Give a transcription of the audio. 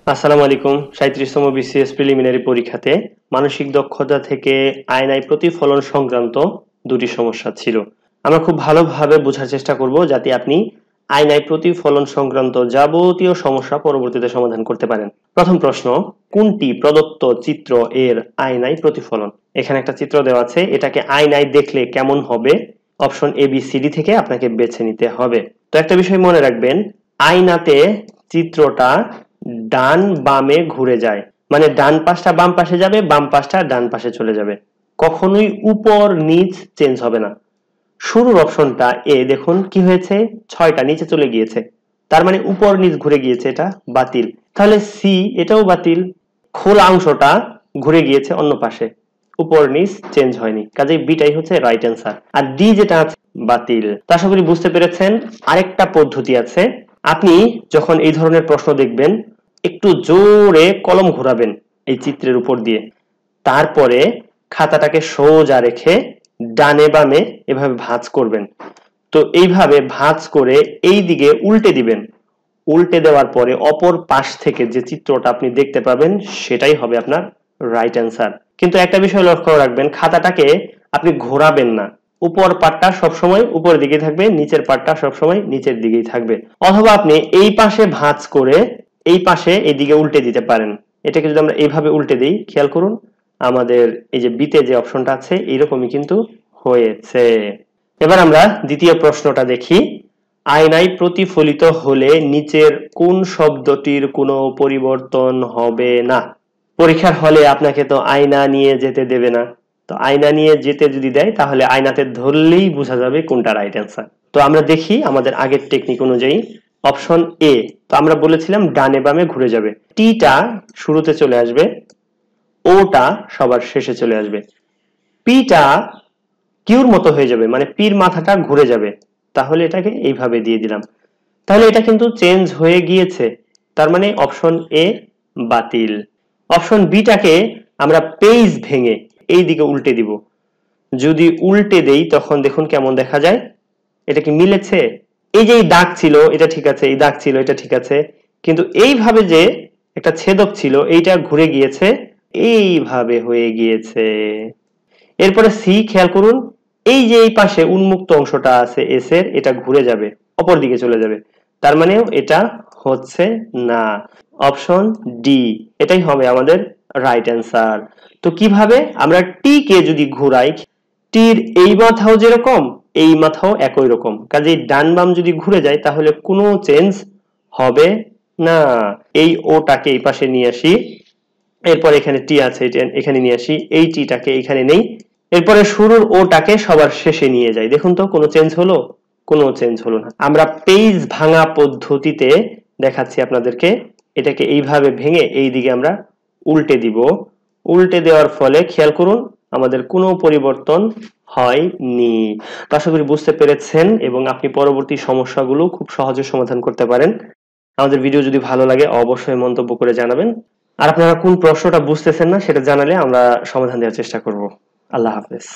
আসসালামু আলাইকুম। ৩৭তম BCS preliminary পরীক্ষাতে মানসিক দক্ষতা থেকে আয়নায় প্রতিফলন সংক্রান্ত দুটি সমস্যা ছিল। আমরা খুব ভালোভাবে বোঝার চেষ্টা করব যাতে আপনি আয়নায় প্রতিফলন সংক্রান্ত যাবতীয় সমস্যা পরবর্তীতে সমাধান করতে পারেন। প্রথম প্রশ্ন, কোনটি প্রদত্ত চিত্র এর আয়নায় প্রতিফলন? এখানে একটা চিত্র দেওয়া আছে, এটাকে আয়নায় দেখলে কেমন হবে? অপশন ABCD থেকে আপনাকে বেছে নিতে হবে। তো একটা বিষয় মনে রাখবেন, আয়নাতে চিত্রটা ডান বামে ঘুরে যায়, মানে ডান পাশটা বাম পাশে যাবে, বাম পাশটা ডান পাশে চলে যাবে, কখনোই উপর নিচ চেঞ্জ হবে না। শুরুর অপশনটা এ দেখুন কি হয়েছে, 6টা নিচে চলে গিয়েছে, তার মানে উপর নিচ ঘুরে গিয়েছে, এটা বাতিল। তাহলে সি, এটাও বাতিল, খোলা অংশটা ঘুরে গিয়েছে অন্য পাশে, উপর নিচ চেঞ্জ হয়নি, কাজেই বিটাই হচ্ছে রাইট অ্যান্সার। আর ডি যেটা আছে বাতিল। তা আশা করি বুঝতে পেরেছেন। আরেকটা পদ্ধতি আছে, আপনি যখন এই ধরনের প্রশ্ন দেখবেন একটু জোরে কলম ঘোরাবেন এই চিত্রের উপর দিয়ে, তারপরে খাতাটাকে সোজা রেখে ডানে বামে এভাবে ভাঁজ করবেন। তো এইভাবে ভাঁজ করে এই দিকে উল্টে দিবেন, উল্টে দেওয়ার পরে অপর পাশ থেকে যে চিত্রটা আপনি দেখতে পাবেন সেটাই হবে আপনার রাইট অ্যান্সার। কিন্তু একটা বিষয় লক্ষ্য রাখবেন, খাতাটাকে আপনি ঘোরাবেন না, উপর পাটটা সবসময় উপরের দিকে থাকবে, নিচের পাটটা সবসময় নিচের দিকেই থাকবে। অথবা আপনি এই পাশে ভাঁজ করে এই পাশে এইদিকে উল্টে দিতে পারেন। এটাকে যদি আমরা এইভাবে উল্টে দিই, খেয়াল করুন আমাদের এই যে বিতে যে অপশনটা আছে এইরকমই কিন্তু হয়েছে। এবার আমরা দ্বিতীয় প্রশ্নটা দেখি। আয়নায় প্রতিফলিত হলে নিচের কোন শব্দটির কোনো পরিবর্তন হবে না? পরীক্ষার হলে আপনাকে তো আয়না নিয়ে যেতে দেবে না, তো আয়না নিয়ে যেতে যদি দেয় তাহলে আয়নাতে ধরলেই বোঝা যাবে কোনটা রাইট অ্যান্সার। তো আমরা দেখি আমাদের আগের টেকনিক অনুযায়ী। অপশন এ, তো আমরা বলেছিলাম ডানে বামে ঘুরে যাবে, টিটা শুরুতে চলে আসবে, ওটা সবার শেষে চলে আসবে, পিটা কিউর মতো হয়ে যাবে, মানে পির মাথাটা ঘুরে যাবে, তাহলে এটাকে এইভাবে দিয়ে দিলাম। তাহলে এটা কিন্তু চেঞ্জ হয়ে গিয়েছে, তার মানে অপশন এ বাতিল। অপশন বিটাকে আমরা পেজ ভেঙে এই দিকে উল্টে দিব, যদি উল্টে দেই তখন দেখুন কেমন দেখা যায়। এটা কি মিলেছে? এই যে এই দাগ ছিল এটা ঠিক আছে, এই দাগ ছিল এটা ঠিক আছে, কিন্তু এইভাবে যে একটা ছেদক ছিল এইটা ঘুরে গিয়েছে, এইভাবে হয়ে গিয়েছে। এরপরে সি খেয়াল করুন, এই যে এই পাশে উন্মুক্ত অংশটা আছে এস এর, এটা ঘুরে যাবে, অপর দিকে চলে যাবে, তার মানে এটা হচ্ছে না। অপশন ডি এটাই হবে আমাদের রাইট অ্যান্সার। তো কিভাবে? আমরা টি কে যদি ঘুরাই, টির এই মাথাও যেরকম এই মাথাও একই রকম, কাজেই ডান বাম যদি ঘুরে যায় তাহলে কোনো চেঞ্জ হবে না। এই ওটাকে এই পাশে নিয়ে আসি, এরপর এখানে টি আছে এখানে নিয়ে আসি, এই টিটাকে এখানে নেই, এরপরে শুরুর ওটাকে সবার শেষে নিয়ে যাই, দেখুন তো কোনো চেঞ্জ হলো? কোনো চেঞ্জ হলো না। আমরা পেজ ভাঙা পদ্ধতিতে দেখাচ্ছি আপনাদেরকে, এটাকে এইভাবে ভেঙে এই দিকে আমরা উল্টে দিব, উল্টে দেওয়ার ফলে খেয়াল করুন আমাদের কোনো পরিবর্তন হয়নি। তো আশা করি বুঝতে পেরেছেন এবং আপনি পরবর্তী সমস্যাগুলো খুব সহজে সমাধান করতে পারেন। আমাদের ভিডিও যদি ভালো লাগে অবশ্যই মন্তব্য করে জানাবেন, আর আপনারা কোন প্রশ্নটা বুঝতেছেন না সেটা জানালে আমরা সমাধান দেওয়ার চেষ্টা করব। আল্লাহ হাফেজ।